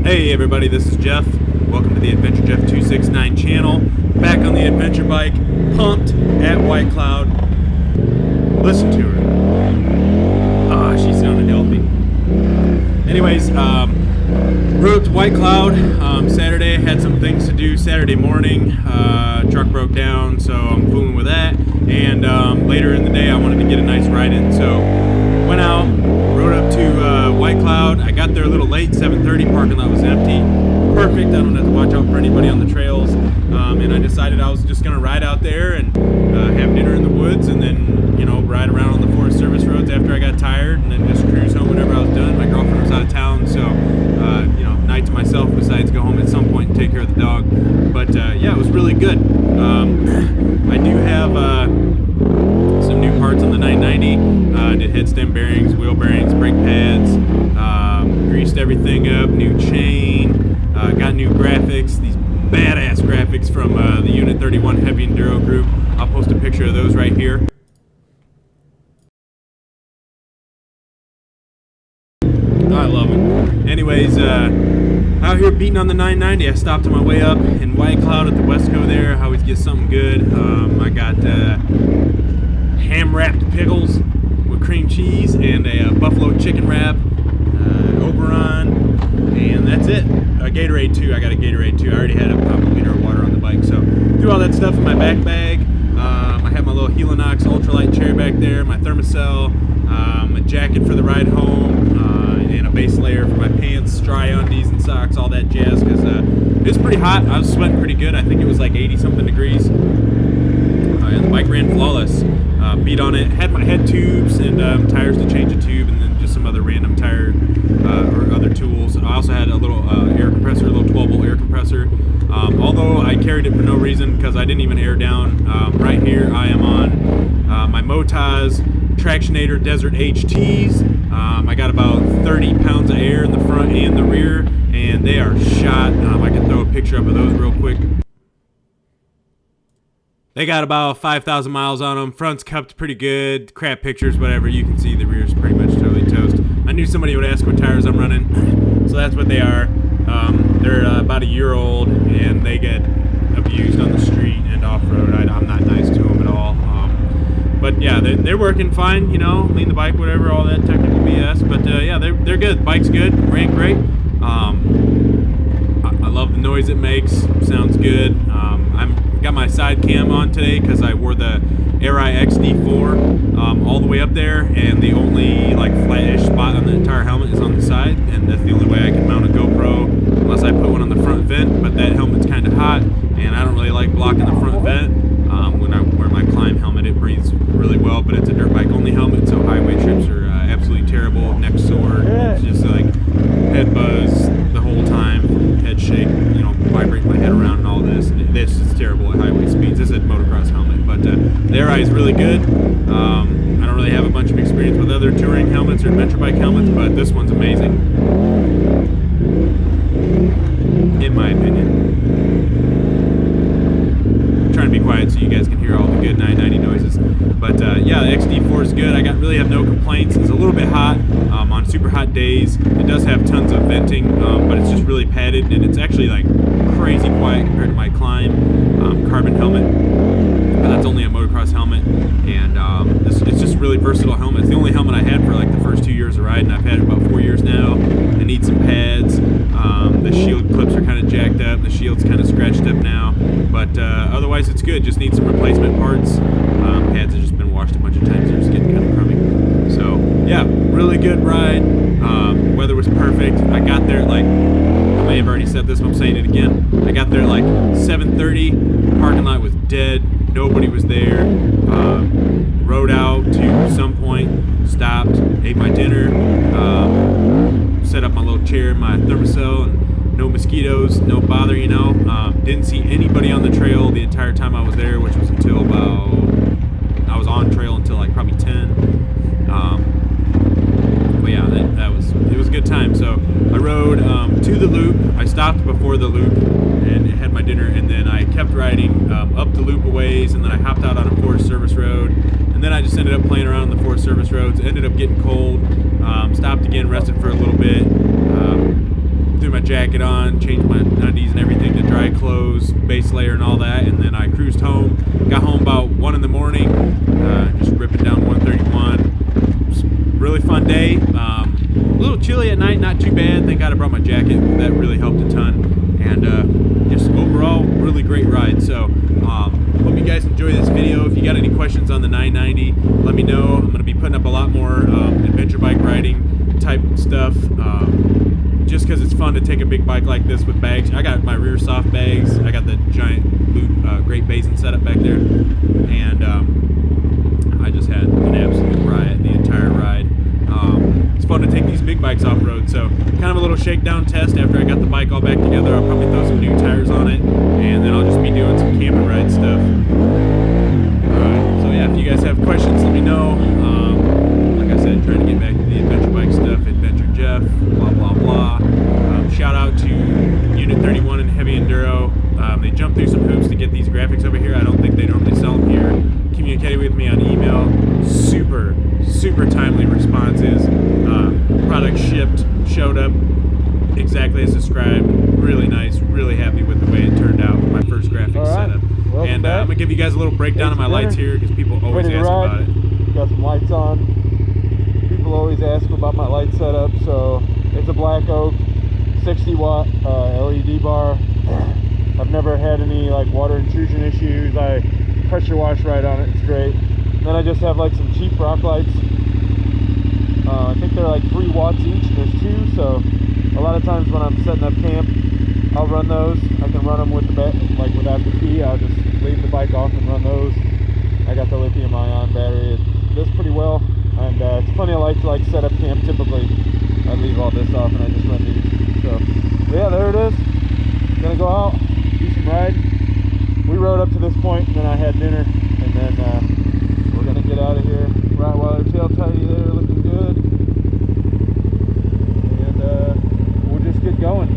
Hey everybody, this is Jeff. Welcome to the Adventure Jeff 269 channel. Back on the adventure bike, pumped at White Cloud. Listen to her. She sounded healthy. Anyways, rode to White Cloud Saturday. Had some things to do Saturday morning. Truck broke down, so I'm fooling with that. And later in the day, I wanted to get a nice ride in. So went out, rode up to White Cloud. I got there a little late, 7:30. Parking lot was empty. Perfect. I don't have to watch out for anybody on the trails. And I decided I was just going to ride out there and have dinner in the woods, and then, you know, ride around on the Forest Service roads after I got tired, and then just cruise home whenever I was done. My girlfriend was out of town, so, you know, night to myself besides go home at some point and take care of the dog. But, yeah, it was really good. I do have some new parts on the 990. Did head stem bearings, wheel bearings, brake pads, greased everything up, new chain, got new graphics, these badass graphics from the Unit 31 Heavy Enduro group. I'll post a picture of those right here. I love them. Anyways, out here beating on the 990. I stopped on my way up in White Cloud at the Westco there. I always get something good. I got ham-wrapped pickles with cream cheese and a buffalo chicken wrap, Oberon, and that's it. A Gatorade too. I got a Gatorade too. I already had a liter of water on the bike, so threw all that stuff in my back bag. I have my little Helinox ultralight chair back there, my thermocell, a jacket for the ride home, and a base layer for my pants, dry undies and socks, all that jazz, because it's pretty hot. I was sweating pretty good. I think it was like 80 something degrees. And the bike ran flawless. Beat on it, had my head tubes and tires to change a tube, and then just some other random tire or other tools. I also had a little air compressor, a little 12-volt air compressor. Although I carried it for no reason because I didn't even air down. Right here I am on my Motaz Tractionator Desert HTs. I got about 30 pounds of air in the front and the rear, and they are shot. I can throw a picture up of those real quick. They got about 5,000 miles on them. Front's cupped pretty good. Crap pictures, whatever. You can see the rear's pretty much totally toast. I knew somebody would ask what tires I'm running, so that's what they are. They're about a year old, and they get abused on the street and off-road. I'm not nice to them at all. But yeah, they're working fine, you know, lean the bike, whatever, all that technical BS. But yeah, they're good. Bike's good. Ran great. I love the noise it makes. Sounds good. I'm got my side cam on today because I wore the Arai XD4 all the way up there, and the only like flat-ish spot on the entire helmet is on the side, and that's the only way I can mount a GoPro unless I put one on the front vent. But that helmet's kind of hot, and I don't really like blocking the front vent. When I wear my climb helmet, it breathes really well, but it's a dirt bike only helmet, so highway trips are absolutely terrible. Neck sore, it's just like head buzz the whole time, head shake, you know, vibrate my head around and all this. This is terrible at highway speeds. This is a motocross helmet, but the Arai is really good. I don't really have a bunch of experience with other touring helmets or adventure bike helmets, but this one's amazing, in my opinion. Trying to be quiet so you guys can hear all the good 990 noises. But yeah, the XD4 is good. I really have no complaints. It's a little bit hot on super hot days. It does have tons of venting, but it's just really padded, and it's actually like crazy quiet compared to my Climb carbon helmet. But that's only a motocross helmet, and it's just really versatile helmet. It's the only helmet I had for like the first 2 years of riding. I've had it about 4 years now. I need some pads. The shield clips are kind of jacked up. The shield's kind of scratched up now, but otherwise it's good. Just need some replacement parts. Pads have just been washed a bunch of times. They're just getting kind of crummy. So yeah, really good ride. Weather was perfect. I got there at like, I may have already said this, but I'm saying it again. I got there at like 7:30. Parking lot was dead. Nobody was there. Rode out to some point, stopped, ate my dinner, set up my little chair, my thermocell, and no mosquitoes, no bother, you know. Didn't see anybody on the trail the entire time I was there, which was until I was on trail until like probably 10. But yeah, it was a good time. So I rode to the loop. I stopped before the loop and had my dinner, and then I kept riding up the loop a ways, and then I hopped out on a Forest Service road, and then I just ended up playing around on the Forest Service roads. Ended up getting cold. Stopped again, rested for a little bit. threw my jacket on, changed my undies and everything to dry clothes, base layer and all that, and then I cruised home. Got home about 1 in the morning, just ripping down 131. Just really fun day. A little chilly at night, not too bad. Thank God I brought my jacket. That really helped a ton. And just overall, really great ride. So hope you guys enjoy this video. If you got any questions on the 990, let me know. I'm going to be putting up a lot more adventure bike riding type stuff. Just because it's fun to take a big bike like this with bags. I got my rear soft bags. I got the giant loot, Great Basin setup back there. And I just had an absolute riot the entire ride. It's fun to take these big bikes off-road, so kind of a little shakedown test. After I got the bike all back together, I'll probably throw some new tires on it, and then I'll just be doing some camping ride stuff. So yeah, if you guys have questions, let me know. Like I said, trying to get back to the adventure bike stuff, Adventure Jeff, blah, blah, blah. Shout out to Unit 31 and Heavy Enduro. They jumped through some hoops to get these graphics over here. I don't think they normally sell them here. Communicated with me on email. Super timely responses. Product shipped, showed up exactly as described. Really nice, really happy with the way it turned out. My first graphics setup. And I'm gonna give you guys a little breakdown of my lights here because people always ask about it. Got some lights on. People always ask about my light setup. So it's a black oak 60-watt LED bar. I've never had any like water intrusion issues. I pressure wash right on it. It's great. And then I just have like some cheap rock lights. I think they're like 3 watts each, and there's 2, so a lot of times when I'm setting up camp, I'll run those. I can run them with the like without the key. I'll just leave the bike off and run those. I got the lithium-ion battery. It does pretty well, and it's plenty of light to like set up camp. Typically, I leave all this off and I just run these. So yeah, there it is. Gonna go out, do some riding. We rode up to this point, and then I had dinner, and then we're gonna get out of here. Rottweiler tail tidy there, looking good. And we'll just get going.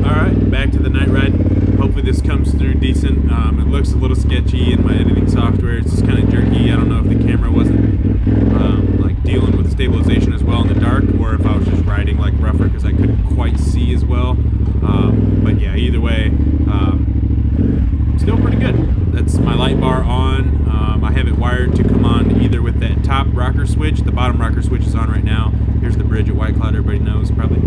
Alright, back to the night ride. Hopefully this comes through decent. It looks a little sketchy in my editing software. It's just kind of jerky. I don't know if the camera wasn't like dealing with stabilization as well in the dark, or if I was just riding like rougher because I couldn't quite see as well. But yeah, either way, still pretty good. That's my light bar on. I have it wired to come on either with that top rocker switch. The bottom rocker switch is on right now. Here's the bridge at White Cloud. Everybody knows probably.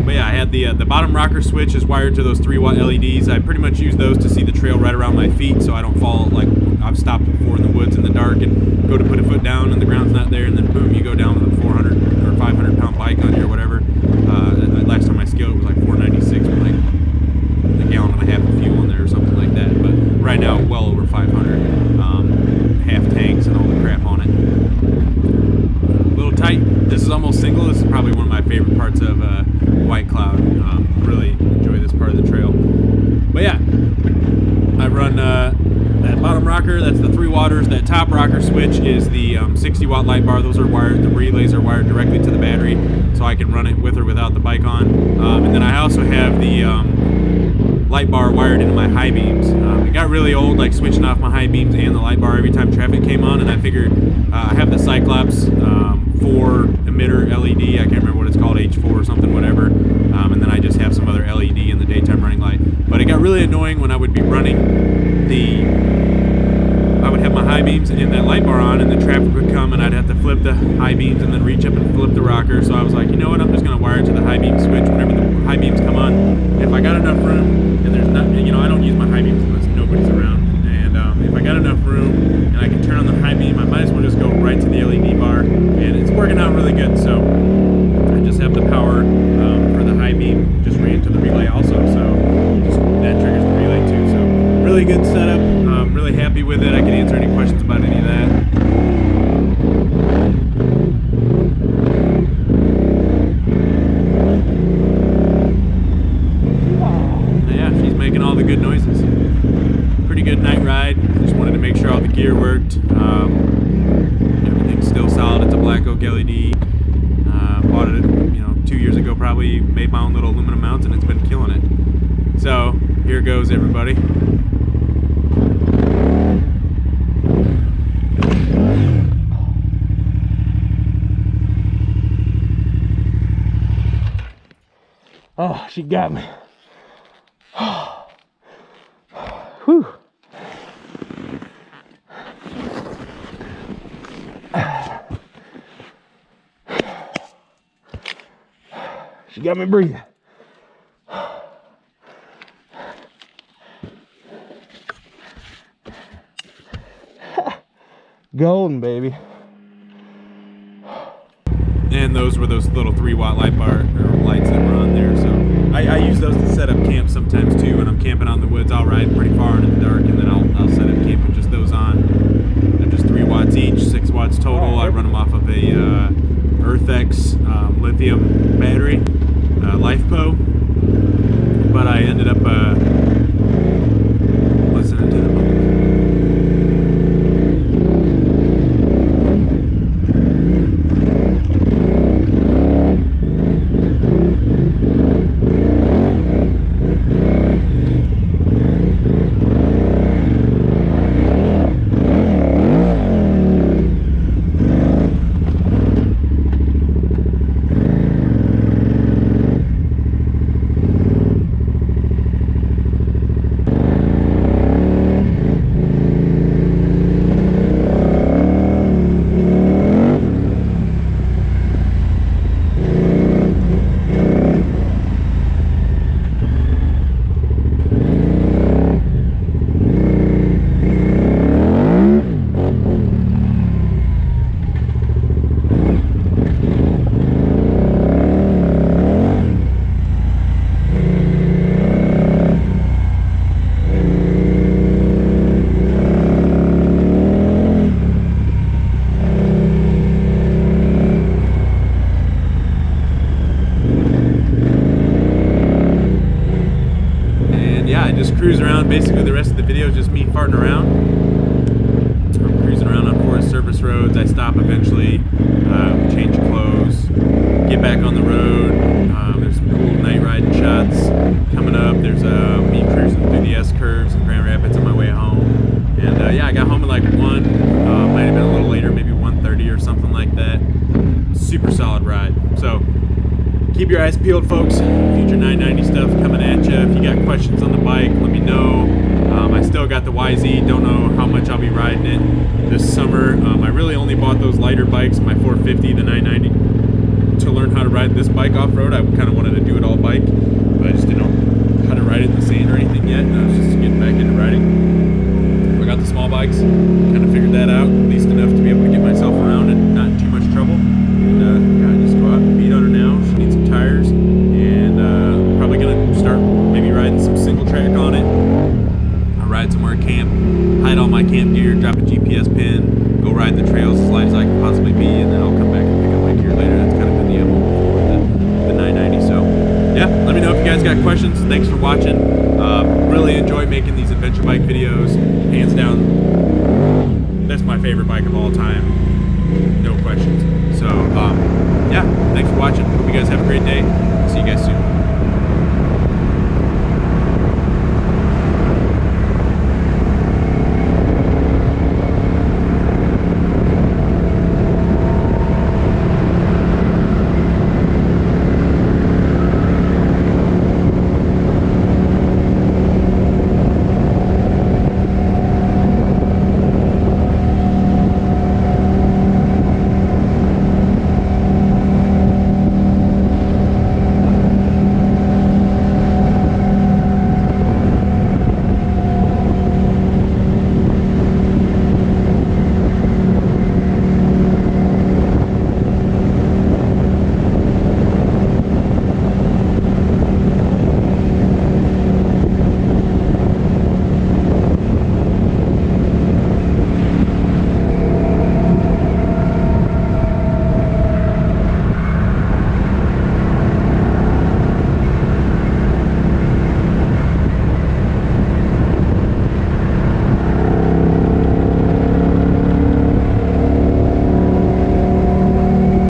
But yeah, I had the bottom rocker switch is wired to those 3-watt LEDs. I pretty much use those to see the trail right around my feet, so I don't fall. Like I've stopped before in the woods in the dark and go to put a foot down and the ground's not there, and then boom, you go down with a 400 or 500 pound bike on you or whatever. Last time I scaled it was like 496 with like a gallon and a half of fuel in there or something like that. But right now, well over 500. Half tanks and all the crap on it. A little tight. This is almost single. This is probably one of my favorite parts of White Cloud. Really enjoy this part of the trail. But yeah, I run that bottom rocker. That's the 3 watters. That top rocker switch is the 60-watt light bar. Those are wired. The relays are wired directly to the battery, so I can run it with or without the bike on. And then I also have the light bar wired into my high beams. It got really old, like switching off my high beams and the light bar every time traffic came on, and I figured I have the Cyclops 4 emitter LED. I can't remember what it's called, H4 or something, whatever. And then I just have some other LED in the daytime running light. But it got really annoying when I would be running I would have my high beams and that light bar on, and the traffic would come, and I'd have to flip the high beams and then reach up and flip the rocker. So I was like, you know what, I'm just going to wire it to the high beam switch whenever the high beams come on. If I got enough room, and there's not, you know, I don't use my high beams unless nobody's around. And if I got enough room and I can turn on the high beam, I might as well just go right to the LED bar, and it's working out really good. So I just have the power for the high beam just ran to the relay also, so that triggers the relay too. So really good setup. I'm really happy with it. I can answer any questions about any of that. Yeah, she's making all the good noises. Pretty good night ride. Just wanted to make sure all the gear worked. Everything's still solid. It's a black oak LED. Bought it, 2 years ago probably. Made my own little aluminum mounts, and it's been killing it. So here goes, everybody. She got me. Whew. She got me breathing. Golden, baby. And those were those little 3-watt lights that were on there. So I use those to set up camp sometimes too. When I'm camping out in the woods, I'll ride pretty far into the dark, and then I'll set up camp with just those on. They're just 3 watts each, 6 watts total. I run them off of a EarthX lithium battery, LifePo. But I ended up listening to the book. Cruise around. Basically the rest of the video is just me farting around. I'm cruising around on Forest Service roads. I stop eventually, change clothes, get back on the road. There's some cool night riding shots coming up. There's me cruising through the S-curves in Grand Rapids on my way home. And yeah, I got home at like 1, might have been a little later, maybe 1:30 or something like that. Super solid ride. So keep your eyes peeled, folks. Future 990 stuff coming at you. If you got questions on the bike, let me know. I still got the YZ. Don't know how much I'll be riding it this summer. I really only bought those lighter bikes, my 450, the 990, to learn how to ride this bike off-road. I kind of wanted to do it all bike, but I just didn't know how to ride it in the sand or anything yet. And I was just getting back into riding. I got the small bikes, kind of figured that out, at least enough to be able to get myself around and not in too much trouble. And yeah, I just go out and beat on her now. She needs some tires, and probably gonna start maybe riding some single track on it. I'll ride somewhere at camp, hide all my camp gear, drop a GPS pin, go ride the trails as light as I can possibly be, and then I'll come back and pick up my gear later. That's kind of been the MO for the 990. So yeah, let me know if you guys got questions. Thanks for watching. Really enjoy making these adventure bike videos. Hands down, that's my favorite bike of all time. No questions. So yeah, thanks for watching. Hope you guys have a great day. See you guys soon.